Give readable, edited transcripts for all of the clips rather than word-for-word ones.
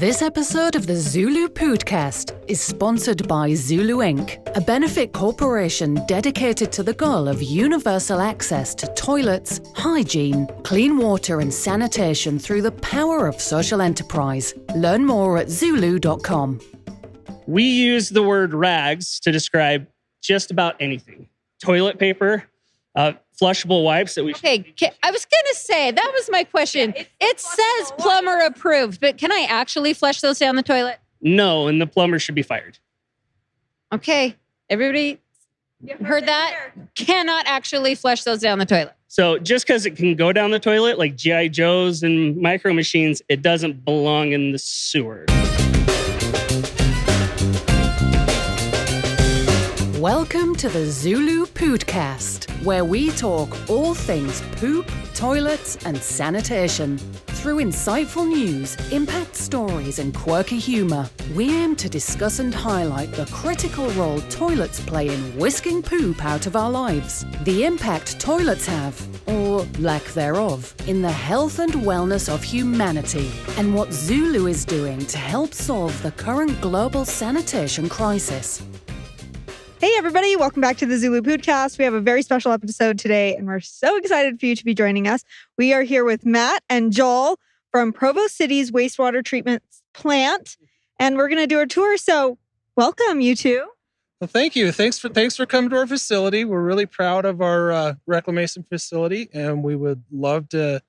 This episode of the ZuLoo Pōōdcast is sponsored by ZuLoo Inc., a benefit corporation dedicated to the goal of universal access to toilets, hygiene, clean water and sanitation through the power of social enterprise. Learn more at ZuLoo.com. We use the word rags to describe just about anything. Toilet paper, flushable wipes that we... Okay, I was going to say, that was my question. It says plumber approved, but can I actually flush those down the toilet? No, and the plumber should be fired. Okay, everybody heard that? Cannot actually flush those down the toilet. So just because it can go down the toilet, like G.I. Joes and micro machines, it doesn't belong in the sewer. Welcome to the ZuLoo Pōōdcast, where we talk all things poop, toilets, and sanitation. Through insightful news, impact stories, and quirky humor, we aim to discuss and highlight the critical role toilets play in whisking poop out of our lives, the impact toilets have, or lack thereof, in the health and wellness of humanity, and what ZuLoo is doing to help solve the current global sanitation crisis. Hey everybody, welcome back to the ZuLoo Pōōdcast. We have a very special episode today and we're so excited for you to be joining us. We are here with Matt and Joel from Provo City's wastewater treatment plant and we're going to do a tour. So welcome you two. Well, thank you. Thanks for coming to our facility. We're really proud of our Reclamation facility and we would love to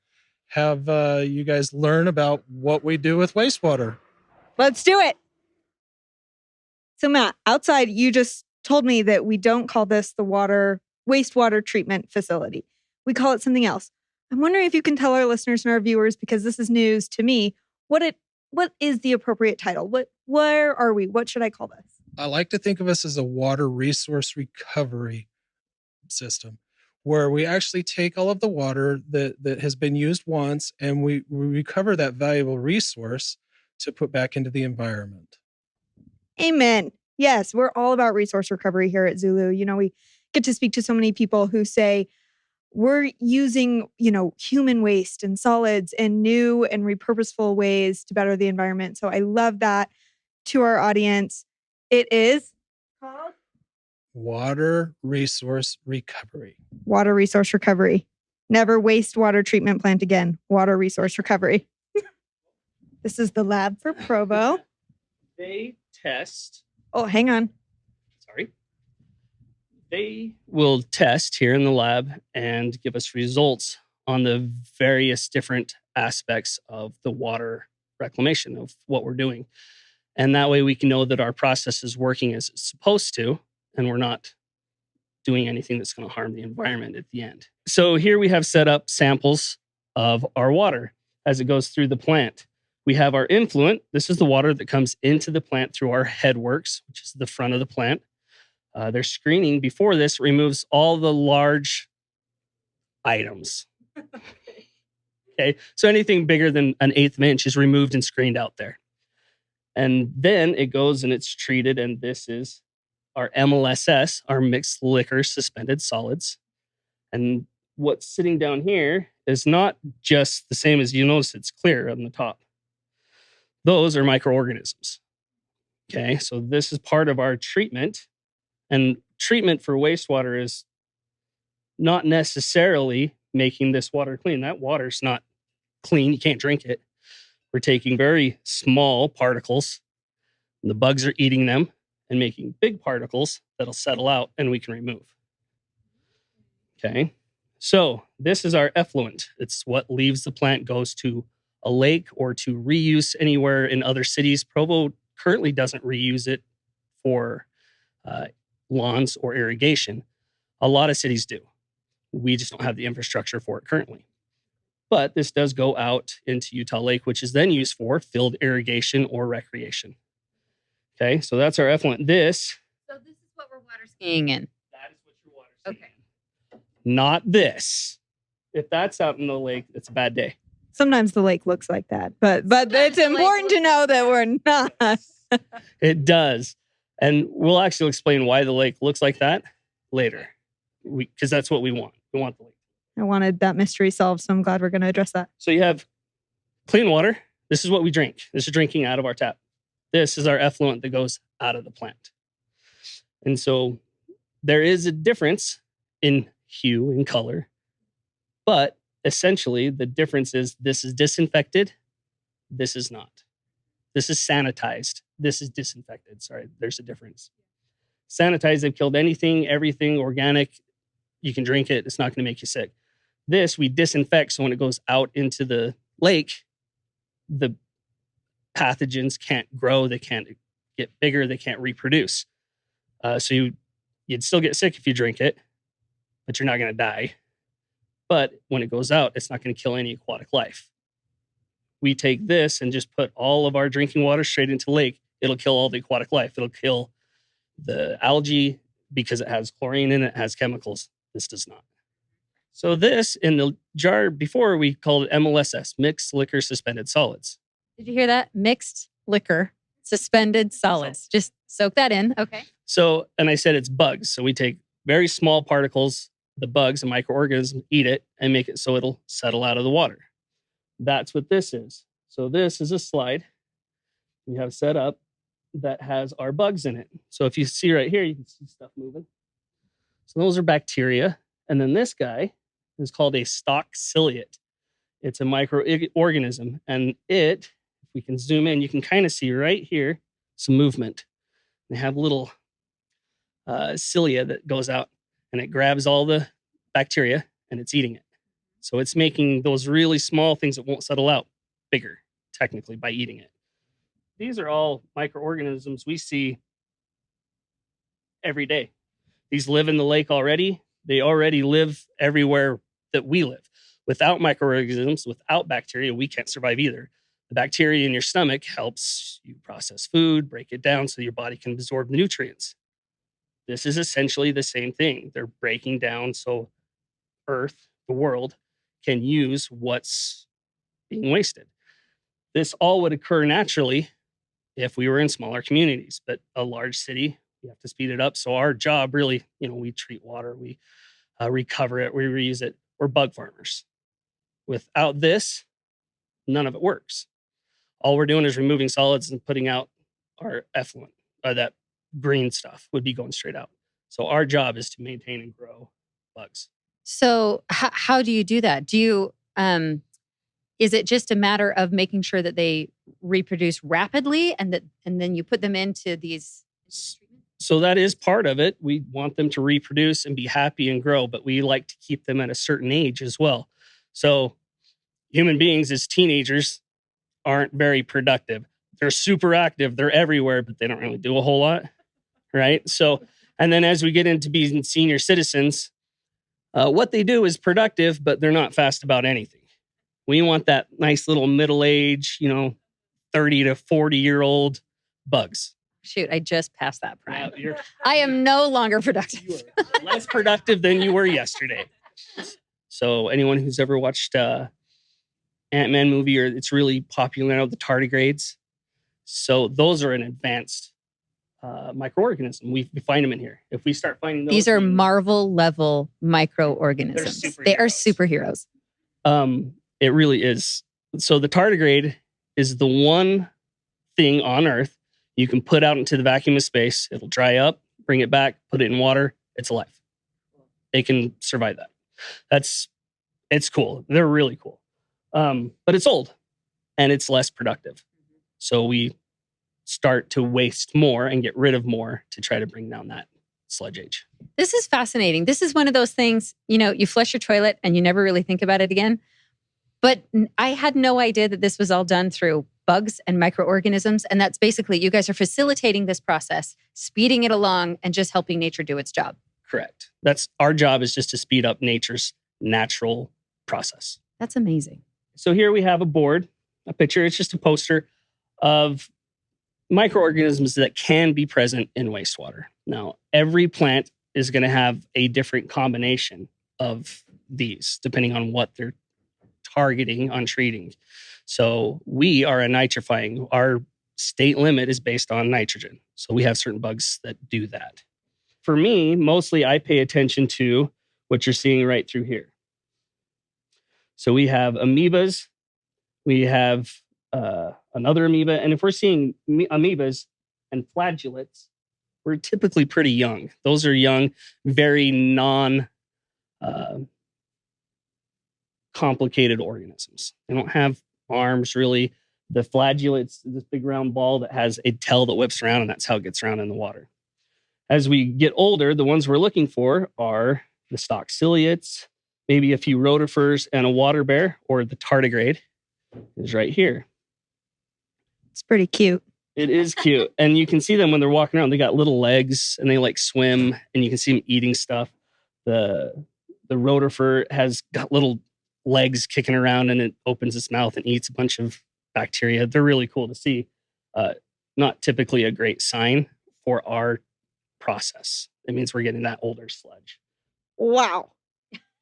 have you guys learn about what we do with wastewater. Let's do it. So Matt, outside you just told me that we don't call this the wastewater treatment facility. We call it something else. I'm wondering if you can tell our listeners and our viewers, because this is news to me, what is the appropriate title? Where are we? What should I call this? I like to think of us as a water resource recovery system, where we actually take all of the water that has been used once and we recover that valuable resource to put back into the environment. Amen. Yes, we're all about resource recovery here at ZuLoo. You know, we get to speak to so many people who say we're using, human waste and solids in new and repurposeful ways to better the environment. So I love that. To our audience, it is called Water Resource Recovery. Water Resource Recovery. Never wastewater treatment plant again. Water Resource Recovery. This is the lab for Provo. They test... Oh, hang on. Sorry. They will test here in the lab and give us results on the various different aspects of the water reclamation of what we're doing. And that way we can know that our process is working as it's supposed to, and we're not doing anything that's going to harm the environment at the end. So here we have set up samples of our water as it goes through the plant. We have our influent. This is the water that comes into the plant through our headworks, which is the front of the plant. Their screening before this removes all the large items. Okay, so anything bigger than an eighth of an inch is removed and screened out there. And then it goes and it's treated, and this is our MLSS, our mixed liquor suspended solids. And what's sitting down here is not just the same as you notice it's clear on the top. Those are microorganisms. Okay, so this is part of our treatment. And treatment for wastewater is not necessarily making this water clean. That water's not clean. You can't drink it. We're taking very small particles, and the bugs are eating them and making big particles that'll settle out and we can remove. Okay, so this is our effluent. It's what leaves the plant, goes to a lake or to reuse anywhere in other cities. Provo currently doesn't reuse it for lawns or irrigation. A lot of cities do. We just don't have the infrastructure for it currently. But this does go out into Utah Lake, which is then used for field irrigation or recreation. Okay, so that's our effluent. So this is what we're water skiing in. That is what your water skiing. Okay. Not this. If that's out in the lake, it's a bad day. Sometimes the lake looks like that, but it's important to know that we're not. It does. And we'll actually explain why the lake looks like that later. Because that's what we want. We want the lake. I wanted that mystery solved, so I'm glad we're going to address that. So you have clean water This is what we drink. This is drinking out of our tap. This is our effluent that goes out of the plant. And so there is a difference in hue and color, but essentially the difference is this is disinfected, this is not. This is sanitized, this is disinfected. Sorry, there's a difference. Sanitized, they've killed anything, everything organic. You can drink it, it's not going to make you sick. This we disinfect, so when it goes out into the lake, the pathogens can't grow, they can't get bigger, they can't reproduce. So you'd still get sick if you drink it, but you're not going to die. But when it goes out, it's not going to kill any aquatic life. We take this and just put all of our drinking water straight into the lake. It'll kill all the aquatic life. It'll kill the algae because it has chlorine in it, it has chemicals. This does not. So this, in the jar before, we called it MLSS, Mixed Liquor Suspended Solids. Did you hear that? Mixed liquor, suspended solids. Just soak that in. Okay. So, and I said it's bugs. So we take very small particles, the bugs and microorganisms, eat it and make it so it'll settle out of the water. That's what this is. So this is a slide we have set up that has our bugs in it. So if you see right here, you can see stuff moving. So those are bacteria. And then this guy is called a stalk ciliate. It's a microorganism. And it, if we can zoom in, you can kind of see right here some movement. They have little cilia that goes out and it grabs all the bacteria and it's eating it. So it's making those really small things that won't settle out bigger, technically, by eating it. These are all microorganisms we see every day. These live in the lake already. They already live everywhere that we live. Without microorganisms, without bacteria, we can't survive either. The bacteria in your stomach helps you process food, break it down so your body can absorb the nutrients. This is essentially the same thing. They're breaking down so Earth, the world, can use what's being wasted. This all would occur naturally if we were in smaller communities, but a large city, we have to speed it up. So our job really, we treat water, we recover it, we reuse it. We're bug farmers. Without this, none of it works. All we're doing is removing solids and putting out our effluent. That green stuff would be going straight out. So our job is to maintain and grow bugs. So how do you do that? Do you, is it just a matter of making sure that they reproduce rapidly and then you put them into these? So that is part of it. We want them to reproduce and be happy and grow, but we like to keep them at a certain age as well. So human beings as teenagers aren't very productive. They're super active. They're everywhere, but they don't really do a whole lot, right? So, and then as we get into being senior citizens, what they do is productive, but they're not fast about anything. We want that nice little middle-age, 30 to 40-year-old bugs. Shoot, I just passed that prime. Yeah, I am no longer productive. You are less productive than you were yesterday. So anyone who's ever watched Ant-Man movie, or it's really popular now, the tardigrades. So those are an advanced microorganism. We find them in here. If we start finding those, these are Marvel level microorganisms. They are superheroes. It really is. So the tardigrade is the one thing on Earth you can put out into the vacuum of space. It'll dry up, bring it back, put it in water. It's alive. They can survive that. It's cool. They're really cool. But it's old and it's less productive. So we start to waste more and get rid of more to try to bring down that sludge age. This is fascinating. This is one of those things, you flush your toilet and you never really think about it again. But I had no idea that this was all done through bugs and microorganisms. And that's basically, you guys are facilitating this process, speeding it along, and just helping nature do its job. Correct. That's our job, is just to speed up nature's natural process. That's amazing. So here we have a board, a picture. It's just a poster of microorganisms that can be present in wastewater. Now, every plant is going to have a different combination of these, depending on what they're targeting on treating. So we are a nitrifying. Our state limit is based on nitrogen. So we have certain bugs that do that. For me, mostly I pay attention to what you're seeing right through here. So we have amoebas, we have another amoeba. And if we're seeing amoebas and flagellates, we're typically pretty young. Those are young, very complicated organisms. They don't have arms really. The flagellate's this big round ball that has a tail that whips around, and that's how it gets around in the water. As we get older, the ones we're looking for are the stalk ciliates, maybe a few rotifers, and a water bear, or the tardigrade is right here. It's pretty cute. It is cute. And you can see them when they're walking around. They got little legs and they like swim, and you can see them eating stuff. The rotifer has got little legs kicking around, and it opens its mouth and eats a bunch of bacteria. They're really cool to see. Not typically a great sign for our process. It means we're getting that older sludge. Wow.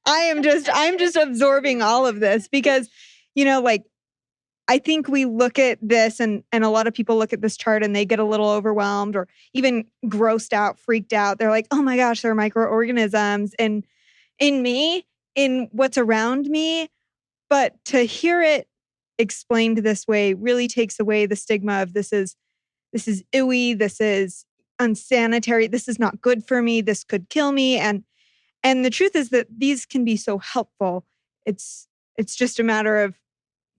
I'm just absorbing all of this because, like, I think we look at this and a lot of people look at this chart and they get a little overwhelmed or even grossed out, freaked out. They're like, oh my gosh, there are microorganisms in me, in what's around me. But to hear it explained this way really takes away the stigma of this is ooey, this is unsanitary, this is not good for me, this could kill me. And the truth is that these can be so helpful. It's just a matter of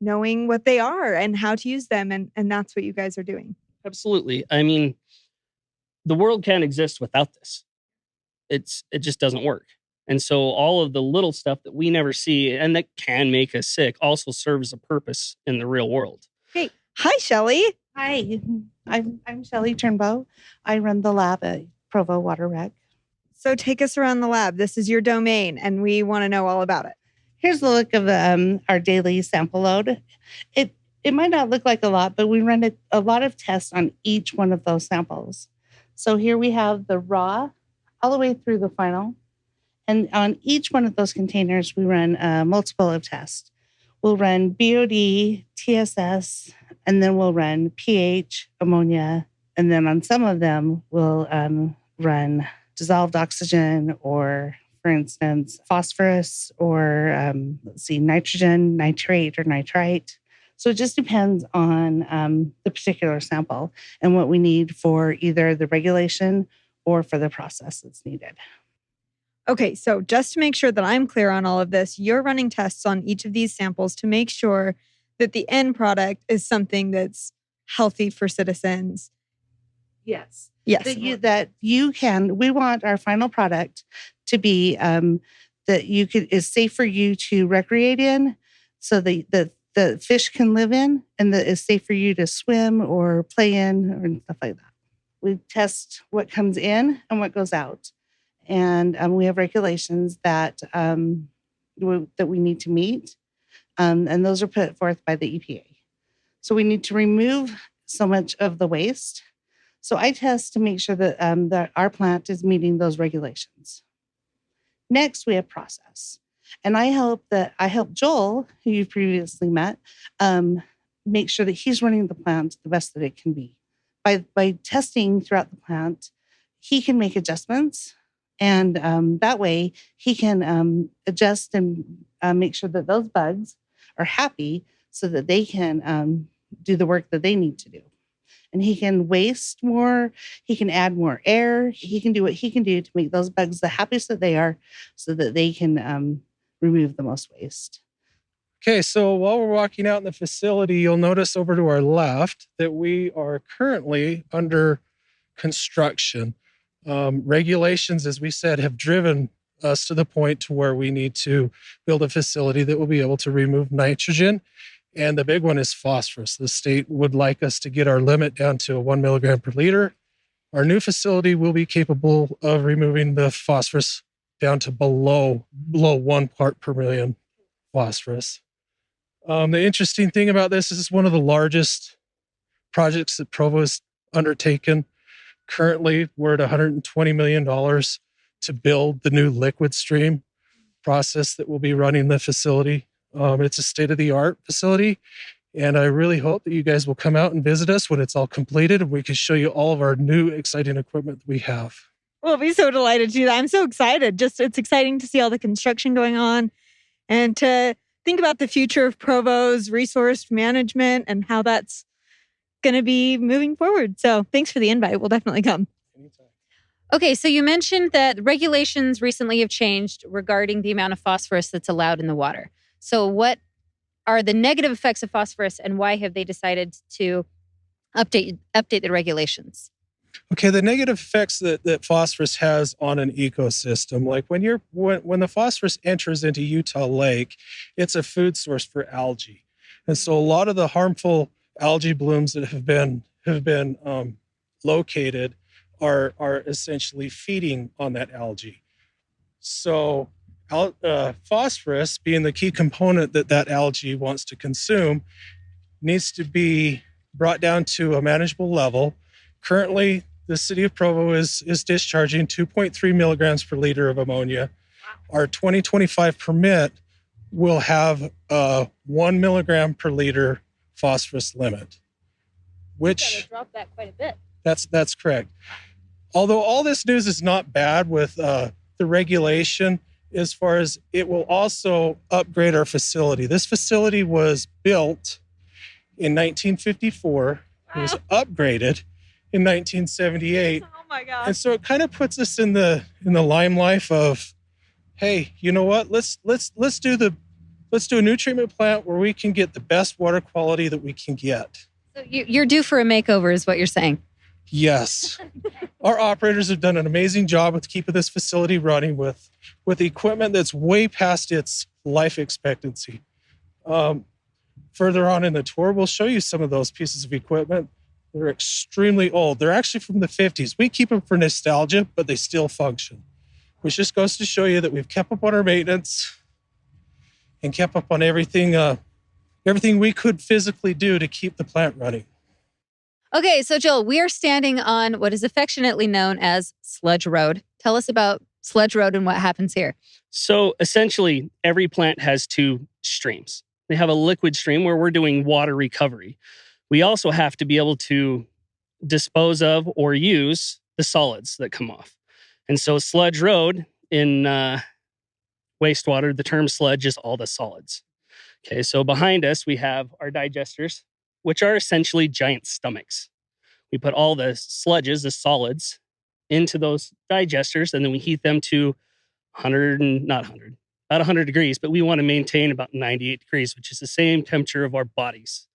knowing what they are and how to use them. And that's what you guys are doing. Absolutely. I mean, the world can't exist without this. It just doesn't work. And so all of the little stuff that we never see and that can make us sick also serves a purpose in the real world. Hey, hi, Shelly. Hi, I'm Shelly Turnbow. I run the lab at Provo Water Rec. So take us around the lab. This is your domain, and we want to know all about it. Here's the look of our daily sample load. It might not look like a lot, but we run a lot of tests on each one of those samples. So here we have the raw all the way through the final. And on each one of those containers, we run a multiple of tests. We'll run BOD, TSS, and then we'll run pH, ammonia. And then on some of them, we'll run dissolved oxygen or, for instance, phosphorus or, nitrogen, nitrate, or nitrite. So it just depends on the particular sample and what we need for either the regulation or for the process that's needed. Okay, so just to make sure that I'm clear on all of this, you're running tests on each of these samples to make sure that the end product is something that's healthy for citizens. Yes. Yes. We want our final product to be is safe for you to recreate in, so that the fish can live in, and that is safe for you to swim or play in or stuff like that. We test what comes in and what goes out. And we have regulations that we need to meet. And those are put forth by the EPA. So we need to remove so much of the waste. So I test to make sure that our plant is meeting those regulations. Next, we have process. And I help Joel, who you've previously met, make sure that he's running the plant the best that it can be. By testing throughout the plant, he can make adjustments. And that way, he can adjust and make sure that those bugs are happy so that they can do the work that they need to do. And he can waste more. He can add more air. He can do what he can do to make those bugs the happiest that they are so that they can remove the most waste. Okay, so while we're walking out in the facility, you'll notice over to our left that we are currently under construction. Regulations, as we said, have driven us to the point to where we need to build a facility that will be able to remove nitrogen. And the big one is phosphorus. The state would like us to get our limit down to 1 milligram per liter. Our new facility will be capable of removing the phosphorus down to below 1 part per million phosphorus. The interesting thing about this is one of the largest projects that Provo has undertaken. Currently, we're at $120 million to build the new liquid stream process that will be running the facility. It's a state-of-the-art facility, and I really hope that you guys will come out and visit us when it's all completed and we can show you all of our new exciting equipment that we have. We'll be so delighted to do that. I'm so excited. It's exciting to see all the construction going on and to think about the future of Provo's resource management and how that's going to be moving forward. So thanks for the invite. We'll definitely come. Okay, so you mentioned that regulations recently have changed regarding the amount of phosphorus that's allowed in the water. So what are the negative effects of phosphorus and why have they decided to update the regulations? Okay, the negative effects that phosphorus has on an ecosystem, like when the phosphorus enters into Utah Lake, it's a food source for algae. And so a lot of the harmful algae blooms that have been located are essentially feeding on that algae. So phosphorus, being the key component that algae wants to consume, needs to be brought down to a manageable level. Currently, the city of Provo is discharging 2.3 milligrams per liter of ammonia. Our 2025 permit will have a 1 milligram per liter phosphorus limit, which drop that quite a bit. That's correct. Although all this news is not bad with the regulation, as far as it will also upgrade our facility. This facility was built in 1954. It was upgraded in 1978. Oh my gosh. And so it kind of puts us in the limelight of, hey, you know what? Let's do a new treatment plant where we can get the best water quality that we can get. So you're due for a makeover is what you're saying. Yes. Our operators have done an amazing job with keeping this facility running with equipment that's way past its life expectancy. Further on in the tour, we'll show you some of those pieces of equipment. They're extremely old. They're actually from the 50s. We keep them for nostalgia, but they still function. Which just goes to show you that we've kept up on our maintenance and kept up on everything we could physically do to keep the plant running. Okay, so Joel, we are standing on what is affectionately known as Sludge Road. Tell us about Sludge Road and what happens here. So essentially, every plant has two streams. They have a liquid stream where we're doing water recovery. We also have to be able to dispose of or use the solids that come off. And so Sludge Road in wastewater, the term sludge is all the solids. Okay, so behind us, we have our digesters, which are essentially giant stomachs. We put all the sludges, the solids, into those digesters, and then we heat them to about 100 degrees, but we want to maintain about 98 degrees, which is the same temperature of our bodies.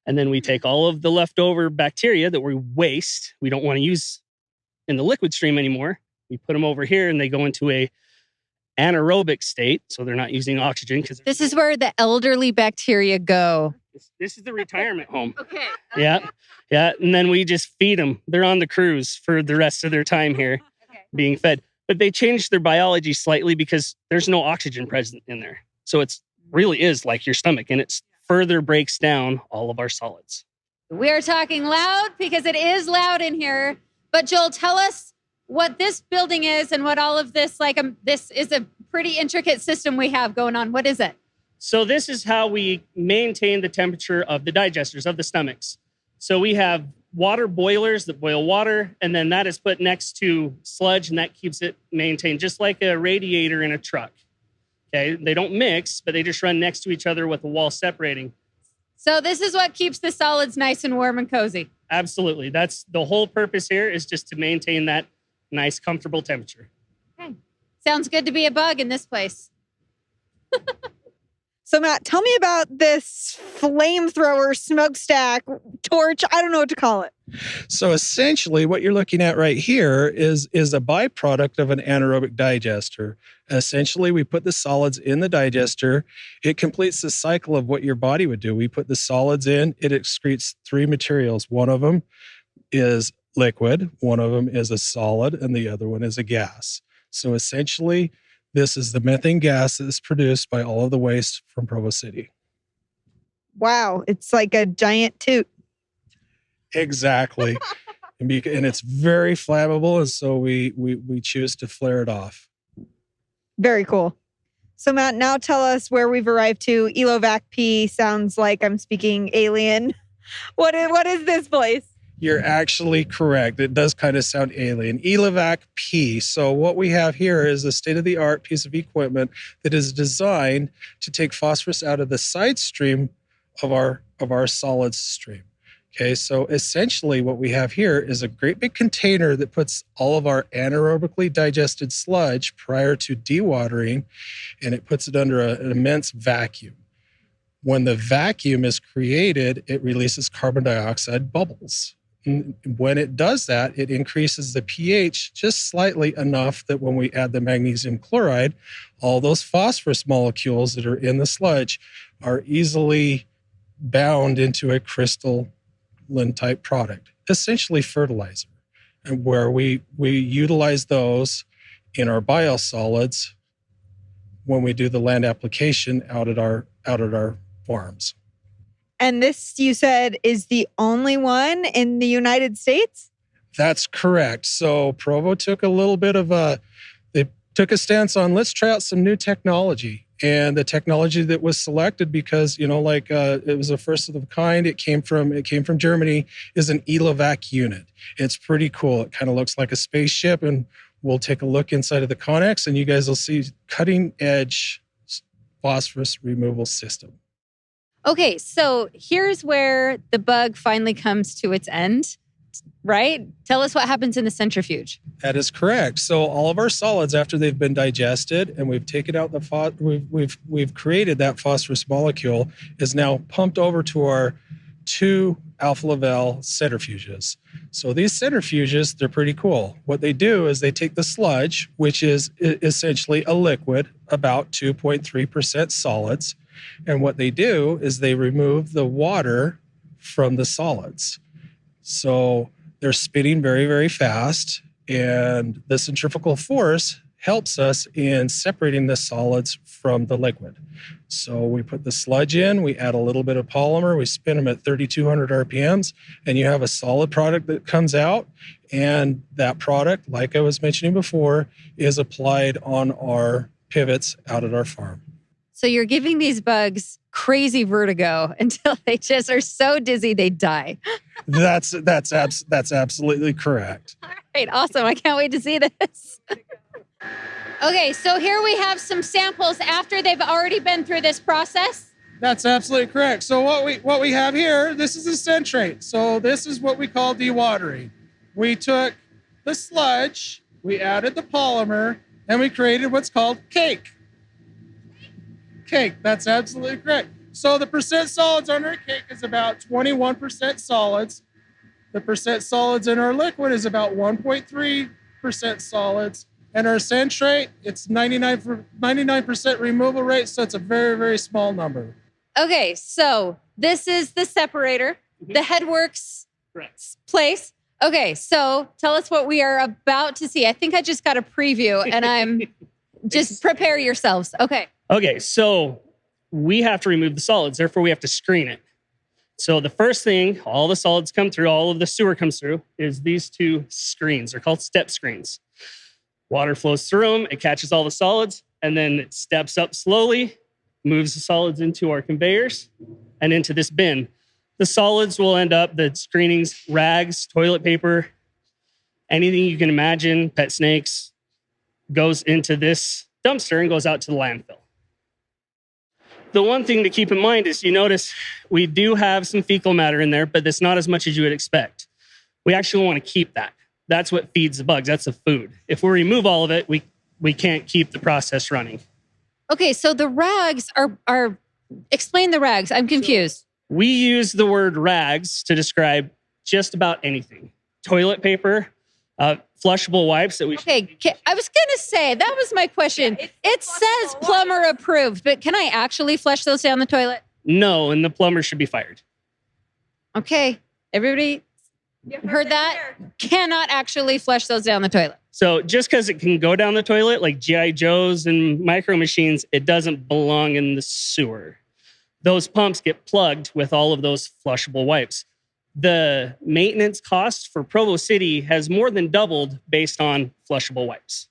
And then we take all of the leftover bacteria that we waste, we don't want to use in the liquid stream anymore. We put them over here and they go into a anaerobic state, so they're not using oxygen. Because this is where the elderly bacteria go. This is the retirement home. Okay. Yeah. And then we just feed them. They're on the cruise for the rest of their time here being fed. But they changed their biology slightly because there's no oxygen present in there. So it really is like your stomach, and it further breaks down all of our solids. We are talking loud because it is loud in here. But Joel, tell us what this building is and what all of this, this is a pretty intricate system we have going on. What is it? So this is how we maintain the temperature of the digesters, of the stomachs. So we have water boilers that boil water, and then that is put next to sludge, and that keeps it maintained, just like a radiator in a truck. Okay, they don't mix, but they just run next to each other with a wall separating. So this is what keeps the solids nice and warm and cozy. Absolutely. That's the whole purpose here, is just to maintain that nice, comfortable temperature. Okay. Sounds good to be a bug in this place. So Matt, tell me about this flamethrower, smokestack, torch. I don't know what to call it. So essentially what you're looking at right here is a byproduct of an anaerobic digester. Essentially, we put the solids in the digester. It completes the cycle of what your body would do. We put the solids in, it excretes three materials. One of them is liquid, one of them is a solid, and the other one is a gas. So essentially, this is the methane gas that is produced by all of the waste from Provo City. Wow, it's like a giant toot. Exactly. and it's very flammable, and so we choose to flare it off. Very cool. So Matt, now tell us where we've arrived to. Elovac P sounds like I'm speaking alien. What is this place? You're actually correct. It does kind of sound alien. Elivac P. So what we have here is a state-of-the-art piece of equipment that is designed to take phosphorus out of the side stream of our solids stream. Okay, so essentially what we have here is a great big container that puts all of our anaerobically digested sludge prior to dewatering, and it puts it under an immense vacuum. When the vacuum is created, it releases carbon dioxide bubbles. And when it does that, it increases the pH just slightly enough that when we add the magnesium chloride, all those phosphorus molecules that are in the sludge are easily bound into a crystalline type product, essentially fertilizer, and where we utilize those in our biosolids when we do the land application out at our farms. And this, you said, is the only one in the United States? That's correct. So Provo took they took a stance on, let's try out some new technology. And the technology that was selected, because it was a first of the kind, it came from Germany, is an Elivac unit. It's pretty cool. It kind of looks like a spaceship, and we'll take a look inside of the Connex, and you guys will see cutting edge phosphorus removal system. Okay, so here's where the bug finally comes to its end, right? Tell us what happens in the centrifuge. That is correct. So all of our solids, after they've been digested and we've taken out we've created that phosphorus molecule, is now pumped over to our 2 alpha Laval centrifuges. So these centrifuges, they're pretty cool. What they do is they take the sludge, which is essentially a liquid, about 2.3% solids, and what they do is they remove the water from the solids. So they're spinning very, very fast, and the centrifugal force helps us in separating the solids from the liquid. So we put the sludge in, we add a little bit of polymer, we spin them at 3,200 RPMs, and you have a solid product that comes out. And that product, like I was mentioning before, is applied on our pivots out at our farm. So you're giving these bugs crazy vertigo until they just are so dizzy they die. That's absolutely correct. All right, awesome. I can't wait to see this. Okay, so here we have some samples after they've already been through this process. That's absolutely correct. So what we have here, this is a centrate. So this is what we call dewatering. We took the sludge, we added the polymer, and we created what's called cake. Cake, that's absolutely correct. So the percent solids on our cake is about 21% solids. The percent solids in our liquid is about 1.3% solids. And our centrate, it's 99% removal rate, so it's a very, very small number. Okay, so this is the separator, the Headworks place. Okay, so tell us what we are about to see. I think I just got a preview, and I'm just prepare yourselves. Okay. Okay, so we have to remove the solids, therefore we have to screen it. So the first thing, all the solids come through, all of the sewer comes through, is these 2 screens. They're called step screens. Water flows through them, it catches all the solids, and then it steps up slowly, moves the solids into our conveyors and into this bin. The solids will end up, the screenings, rags, toilet paper, anything you can imagine, pet snakes, goes into this dumpster and goes out to the landfill. The one thing to keep in mind is you notice we do have some fecal matter in there, but it's not as much as you would expect. We actually want to keep that. That's what feeds the bugs. That's the food. If we remove all of it, we can't keep the process running. Okay, so the rags are explain the rags. I'm confused. We use the word rags to describe just about anything. Toilet paper, flushable wipes that we... Okay, I was going to say, that was my question. It says plumber approved, but can I actually flush those down the toilet? No, and the plumber should be fired. Okay, everybody heard that? Cannot actually flush those down the toilet. So just because it can go down the toilet, like G.I. Joes and micro machines, it doesn't belong in the sewer. Those pumps get plugged with all of those flushable wipes. The maintenance cost for Provo City has more than doubled based on flushable wipes.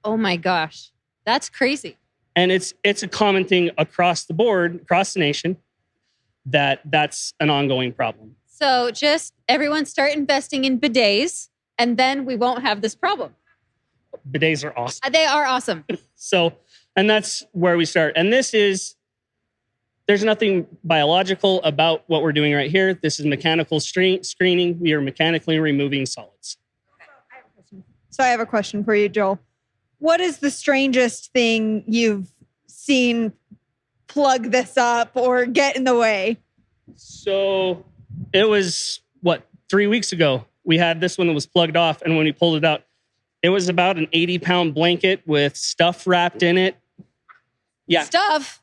Oh my gosh, that's crazy. And it's a common thing across the board, across the nation, that's an ongoing problem. So just everyone start investing in bidets, and then we won't have this problem. Bidets are awesome. They are awesome. So, and that's where we start. And there's nothing biological about what we're doing right here. This is mechanical screening. We are mechanically removing solids. So I have a question for you, Joel. What is the strangest thing you've seen plug this up or get in the way? So it was, 3 weeks ago, we had this one that was plugged off. And when we pulled it out, it was about an 80-pound blanket with stuff wrapped in it. Yeah. Stuff?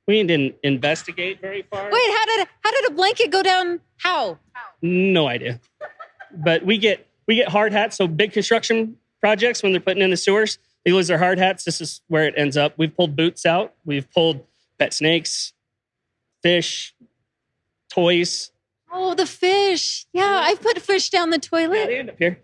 We didn't investigate very far. Wait, how did a blanket go down? How? No idea. But we get hard hats. So big construction projects, when they're putting in the sewers, they lose their hard hats. This is where it ends up. We've pulled boots out. We've pulled pet snakes, fish, toys. Oh, the fish. Yeah, I've put fish down the Yeah, toilet. they end up here.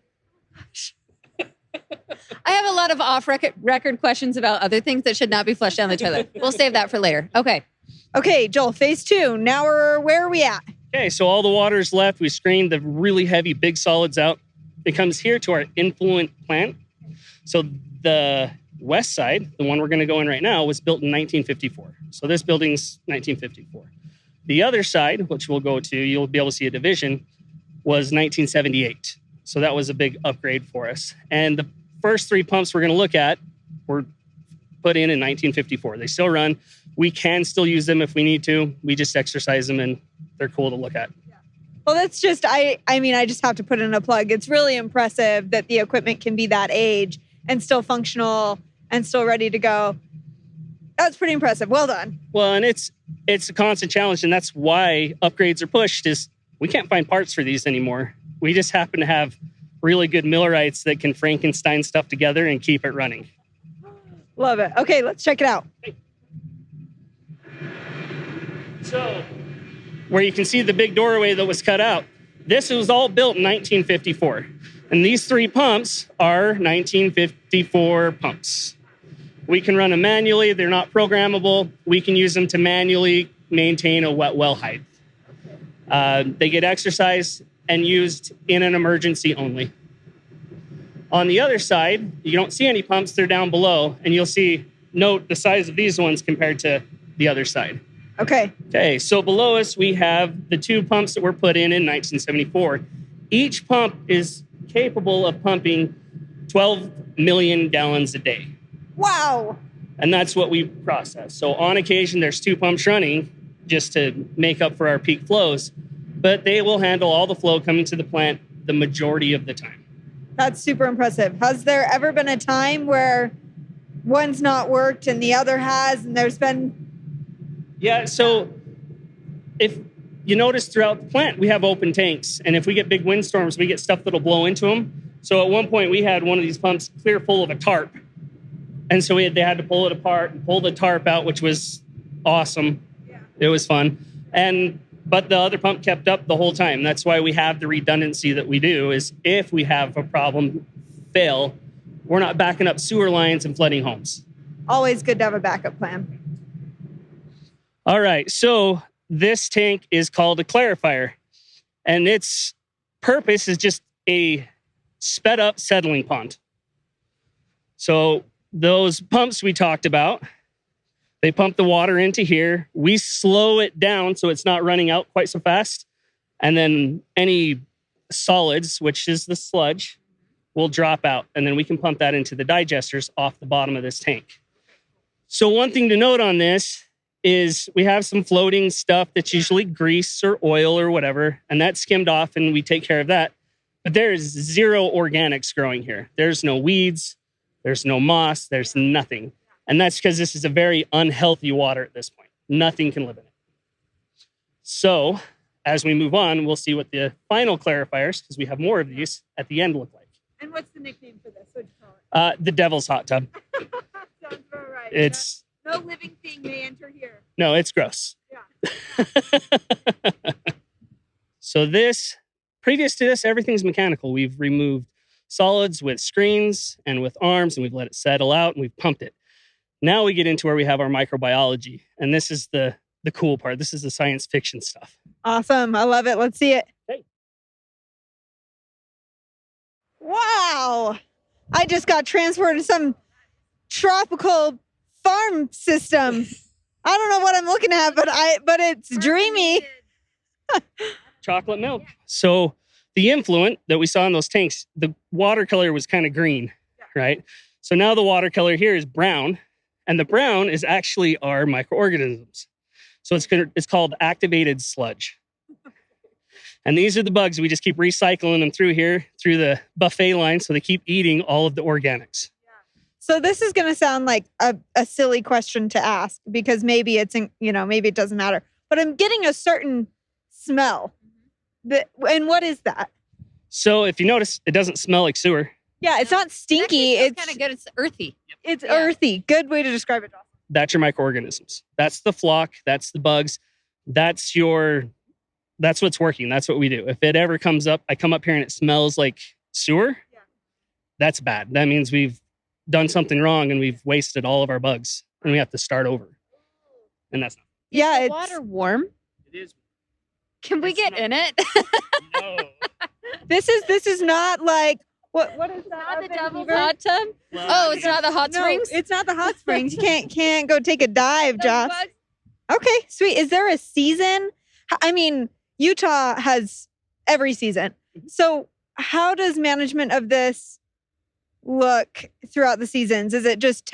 I have a lot of off-record questions about other things that should not be flushed down the toilet. We'll save that for later. Okay, Joel, phase 2. Now where are we at? Okay, so all the water's left. We screened the really heavy, big solids out. It comes here to our Effluent plant. So the west side, the one we're going to go in right now, was built in 1954. So this building's 1954. The other side, which we'll go to, you'll be able to see a division, was 1978. So that was a big upgrade for us. And the first 3 pumps we're going to look at were put in 1954. They still run. We can still use them if we need to. We just exercise them, and they're cool to look at. Well, that's just, I just have to put in a plug. It's really impressive that the equipment can be that age and still functional and still ready to go. That's pretty impressive. Well done. Well, and it's a constant challenge, and that's why upgrades are pushed, is we can't find parts for these anymore. We just happen to have really good millwrights that can Frankenstein stuff together and keep it running. Love it. Okay, let's check it out. So, where you can see the big doorway that was cut out, this was all built in 1954. And these 3 pumps are 1954 pumps. We can run them manually. They're not programmable. We can use them to manually maintain a wet well height. They get exercised and used in an emergency only. On the other side, you don't see any pumps. They're down below. And you'll note the size of these ones compared to the other side. Okay, so below us, we have the 2 pumps that were put in 1974. Each pump is capable of pumping 12 million gallons a day. Wow. And that's what we process. So on occasion, there's 2 pumps running just to make up for our peak flows, but they will handle all the flow coming to the plant the majority of the time. That's super impressive. Has there ever been a time where one's not worked and the other has, and there's been... Yeah, so if you notice throughout the plant, we have open tanks. And if we get big windstorms, we get stuff that'll blow into them. So at one point, we had one of these pumps clear full of a tarp. And so they had to pull it apart and pull the tarp out, which was awesome. Yeah. It was fun. But the other pump kept up the whole time. That's why we have the redundancy that we do, is if we have a problem fail, we're not backing up sewer lines and flooding homes. Always good to have a backup plan. All right, so this tank is called a clarifier, and its purpose is just a sped up settling pond. So those pumps we talked about, they pump the water into here. We slow it down so it's not running out quite so fast. And then any solids, which is the sludge, will drop out. And then we can pump that into the digesters off the bottom of this tank. So one thing to note on this is we have some floating stuff that's usually grease or oil or whatever, and that's skimmed off and we take care of that. But there is 0 organics growing here. There's no weeds, there's no moss, there's nothing. And that's because this is a very unhealthy water at this point. Nothing can live in it. So as we move on, we'll see what the final clarifiers, because we have more of these, at the end look like. And what's the nickname for this? What'd you call it? The Devil's Hot Tub. Sounds about right. It's... No living thing may enter here. No, it's gross. Yeah. So previous to this, everything's mechanical. We've removed solids with screens and with arms, and we've let it settle out, and we've pumped it. Now we get into where we have our microbiology. And this is the the cool part. This is the science fiction stuff. Awesome. I love it. Let's see it. Hey. Wow. I just got transported to some tropical farm system. I don't know what I'm looking at, but it's dreamy. Chocolate milk. So the effluent that we saw in those tanks, the watercolor was kind of green, right? So now the watercolor here is brown, and the brown is actually our microorganisms. So it's called activated sludge. And these are the bugs. We just keep recycling them through here, through the buffet line, so they keep eating all of the organics. So this is going to sound like a silly question to ask, because maybe maybe it doesn't matter. But I'm getting a certain smell. And what is that? So if you notice, it doesn't smell like sewer. Yeah, it's not stinky. It's kind of good. It's earthy. It's earthy. Good way to describe it, Jocelyn. That's your microorganisms. That's the flock. That's the bugs. That's what's working. That's what we do. If it ever comes up, I come up here and it smells like sewer. Yeah. That's bad. That means we've done something wrong and we've wasted all of our bugs and we have to start over. And that's not. Is the water warm? It is. Can we get in it? No. This is not like what is that? Not the devil's hot tub? Oh, it's not the hot springs? No, it's not the hot springs. You can't go take a dive, Joss. Okay, sweet. Is there a season? I mean, Utah has every season. So how does management of this look throughout the seasons? Is it just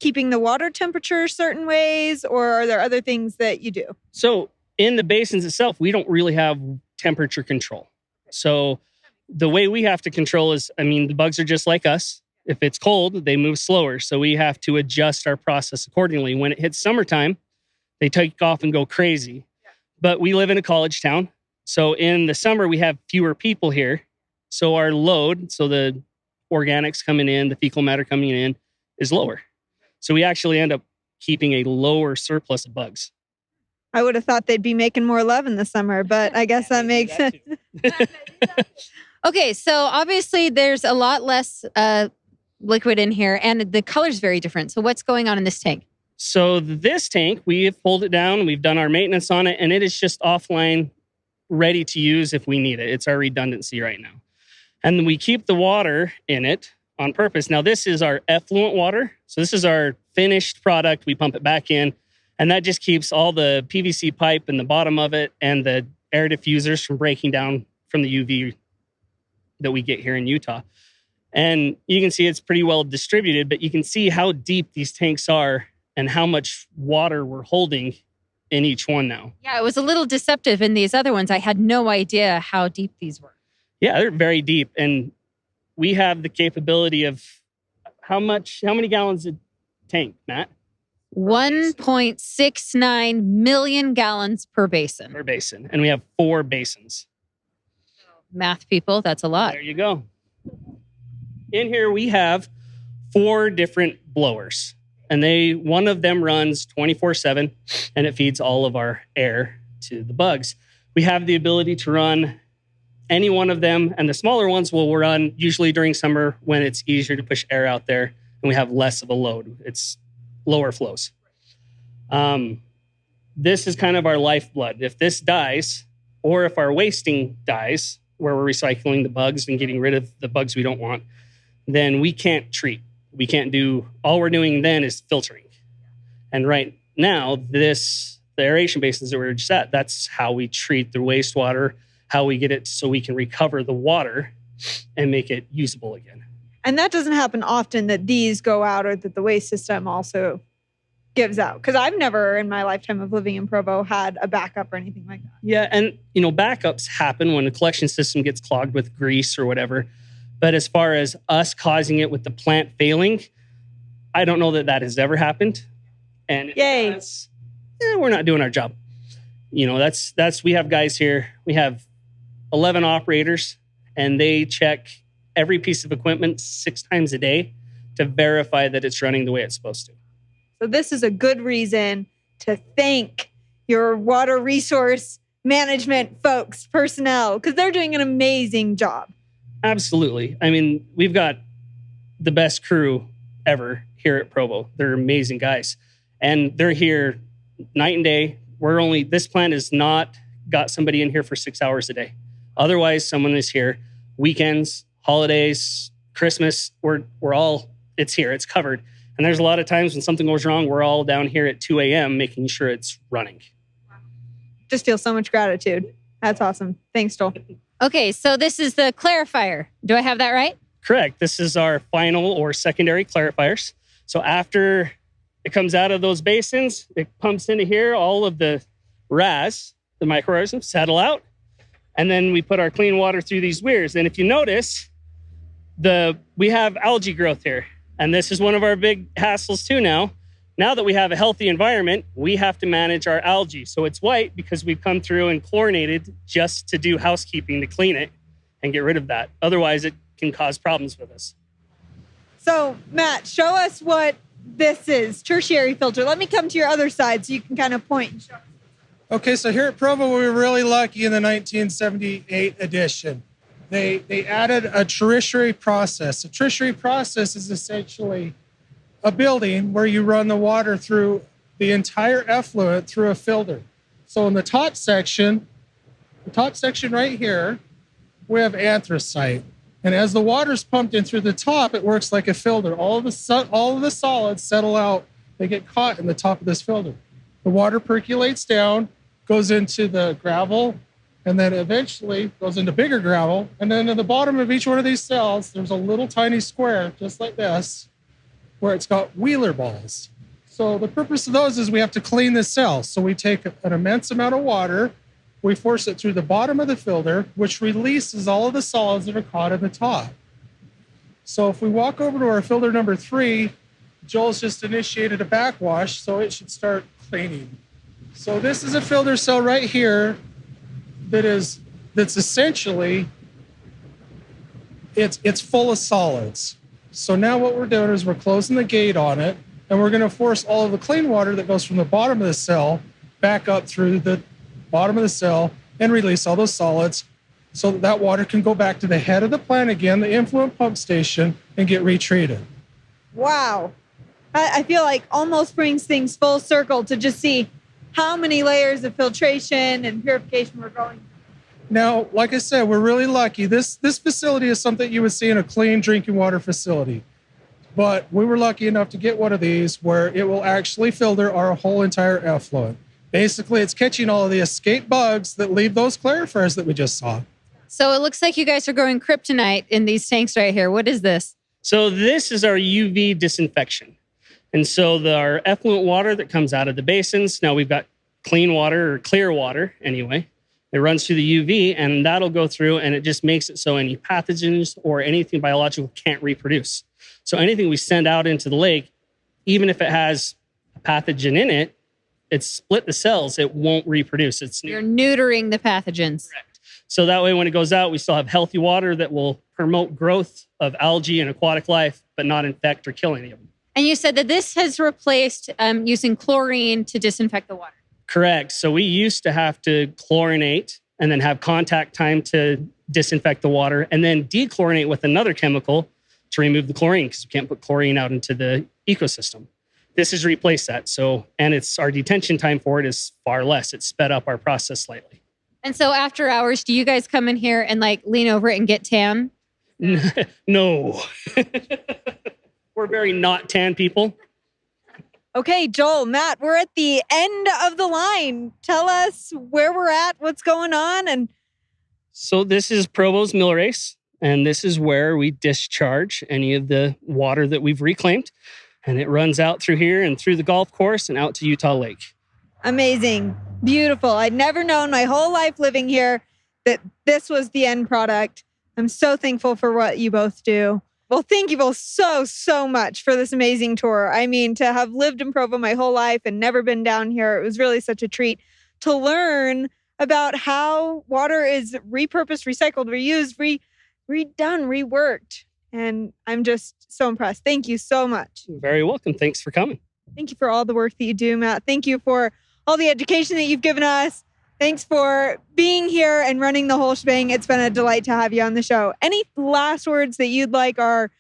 keeping the water temperature certain ways, or are there other things that you do? So in the basins itself, we don't really have temperature control. So the way we have to control is, the bugs are just like us. If it's cold, they move slower. So we have to adjust our process accordingly. When it hits summertime, they take off and go crazy. But we live in a college town. So in the summer, we have fewer people here. So our load, so the organics coming in, the fecal matter coming in, is lower. So we actually end up keeping a lower surplus of bugs. I would have thought they'd be making more love in the summer, but I guess that makes sense. Okay, so obviously there's a lot less liquid in here, and the color's very different. So what's going on in this tank? So this tank, we have pulled it down, we've done our maintenance on it, and it is just offline, ready to use if we need it. It's our redundancy right now. And we keep the water in it on purpose. Now, this is our effluent water. So this is our finished product. We pump it back in, and that just keeps all the PVC pipe in the bottom of it and the air diffusers from breaking down from the UV that we get here in Utah. And you can see it's pretty well distributed, but you can see how deep these tanks are and how much water we're holding in each one now. Yeah, it was a little deceptive in these other ones. I had no idea how deep these were. Yeah, they're very deep. And we have the capability of how many gallons a tank, Matt? 1.69 million gallons per basin. Per basin. And we have 4 basins. Math people, that's a lot. There you go. In here, we have 4 different blowers. And one of them runs 24/7, and it feeds all of our air to the bugs. We have the ability to run any one of them, and the smaller ones will run usually during summer when it's easier to push air out there and we have less of a load. It's lower flows. This is kind of our lifeblood. If this dies, or if our wasting dies, where we're recycling the bugs and getting rid of the bugs we don't want, then we can't treat. We can't do, all we're doing then is filtering. And right now, the aeration basins that we're just at, that's how we treat the wastewater, how we get it so we can recover the water and make it usable again. And that doesn't happen often, that these go out or that the waste system also gives out. Because I've never in my lifetime of living in Provo had a backup or anything like that. Yeah, and backups happen when the collection system gets clogged with grease or whatever. But as far as us causing it with the plant failing, I don't know that has ever happened. And yay, we're not doing our job. We have guys here. We have 11 operators, and they check every piece of equipment 6 times a day to verify that it's running the way it's supposed to. So this is a good reason to thank your water resource management folks, personnel, because they're doing an amazing job. Absolutely. We've got the best crew ever here at Provo. They're amazing guys. And they're here night and day, This plant has not got somebody in here for 6 hours a day. Otherwise, someone is here. Weekends, holidays, Christmas, it's here, it's covered. And there's a lot of times when something goes wrong, we're all down here at 2 a.m. making sure it's running. Just feel so much gratitude. That's awesome. Thanks, Joel. Okay, so this is the clarifier. Do I have that right? Correct. This is our final or secondary clarifiers. So after it comes out of those basins, it pumps into here, all of the RAS, the microorganisms, settle out. And then we put our clean water through these weirs. And if you notice, we have algae growth here. And this is one of our big hassles too now. Now that we have a healthy environment, we have to manage our algae. So it's white because we've come through and chlorinated just to do housekeeping to clean it and get rid of that. Otherwise, it can cause problems with us. So, Matt, show us what this is. Tertiary filter. Let me come to your other side so you can kind of point and show us. Okay, so here at Provo, we were really lucky in the 1978 edition. They added a tertiary process. A tertiary process is essentially a building where you run the water through the entire effluent through a filter. So in the top section right here, we have anthracite. And as the water's pumped in through the top, it works like a filter. All of the solids settle out. They get caught in the top of this filter. The water percolates down, goes into the gravel, and then eventually goes into bigger gravel. And then at the bottom of each one of these cells, there's a little tiny square, just like this, where it's got wheeler balls. So the purpose of those is we have to clean the cell. So we take an immense amount of water, we force it through the bottom of the filter, which releases all of the solids that are caught at the top. So if we walk over to our filter number 3, Joel's just initiated a backwash, so it should start cleaning. So this is a filter cell right here that's essentially, it's full of solids. So now what we're doing is we're closing the gate on it, and we're going to force all of the clean water that goes from the bottom of the cell back up through the bottom of the cell and release all those solids so that water can go back to the head of the plant again, the influent pump station, and get retreated. Wow. I feel like almost brings things full circle to just see how many layers of filtration and purification we're going through. Now, like I said, we're really lucky. This facility is something you would see in a clean drinking water facility. But we were lucky enough to get one of these where it will actually filter our whole entire effluent. Basically, it's catching all of the escape bugs that leave those clarifiers that we just saw. So it looks like you guys are growing kryptonite in these tanks right here. What is this? So this is our UV disinfection. And so our effluent water that comes out of the basins, now we've got clean water or clear water anyway. It runs through the UV and that'll go through and it just makes it so any pathogens or anything biological can't reproduce. So anything we send out into the lake, even if it has a pathogen in it, it's split the cells, it won't reproduce. You're neutering the pathogens. Correct. So that way when it goes out, we still have healthy water that will promote growth of algae and aquatic life, but not infect or kill any of them. And you said that this has replaced using chlorine to disinfect the water. Correct. So we used to have to chlorinate and then have contact time to disinfect the water and then dechlorinate with another chemical to remove the chlorine because we can't put chlorine out into the ecosystem. This has replaced that. So, and our detention time for it is far less. It's sped up our process slightly. And so after hours, do you guys come in here and like lean over it and get tan? No. We're very not tan people. Okay, Joel, Matt, we're at the end of the line. Tell us where we're at, what's going on. So this is Provo's mill race, and this is where we discharge any of the water that we've reclaimed. And it runs out through here and through the golf course and out to Utah Lake. Amazing. Beautiful. I'd never known my whole life living here that this was the end product. I'm so thankful for what you both do. Well, thank you both so much for this amazing tour. I mean, to have lived in Provo my whole life and never been down here, it was really such a treat to learn about how water is repurposed, recycled, reused, redone, reworked. And I'm just so impressed. Thank you so much. You're very welcome. Thanks for coming. Thank you for all the work that you do, Matt. Thank you for all the education that you've given us. Thanks for being here and running the whole shebang. It's been a delight to have you on the show. Any last words that you'd like our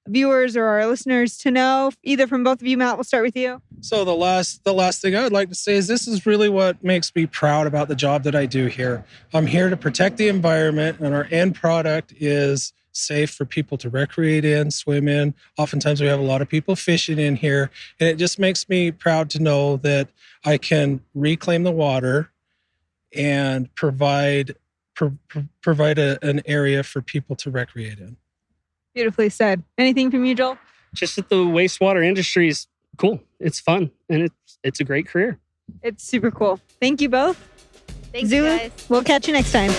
viewers or our listeners to know, either from both of you? Matt, we'll start with you. So the last thing I would like to say is this is really what makes me proud about the job that I do here. I'm here to protect the environment, and our end product is safe for people to recreate in, swim in. Oftentimes we have a lot of people fishing in here, and it just makes me proud to know that I can reclaim the water and provide an area for people to recreate in. Beautifully said. Anything from you, Joel? Just that the wastewater industry is cool. It's fun, and it's a great career. It's super cool. Thank you both. Thanks, you ZuLoo, guys. we'll catch you next time.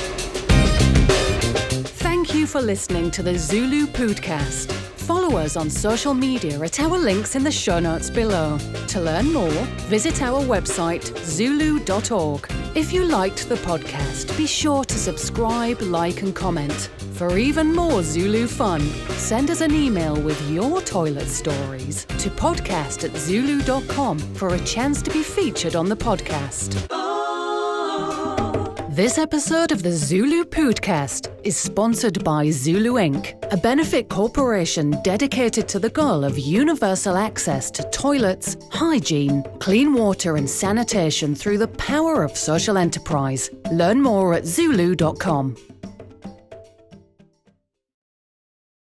Thank you for listening to the ZuLoo Pōōdcast. Follow us on social media at our links in the show notes below. To learn more, visit our website, ZuLoo.org. If you liked the podcast, be sure to subscribe, like, and comment. For even more ZuLoo fun, send us an email with your toilet stories to podcast@zuloo.com for a chance to be featured on the podcast. This episode of the ZuLoo Pōōdcast is sponsored by ZuLoo Inc., a benefit corporation dedicated to the goal of universal access to toilets, hygiene, clean water, and sanitation through the power of social enterprise. Learn more at zuloo.com.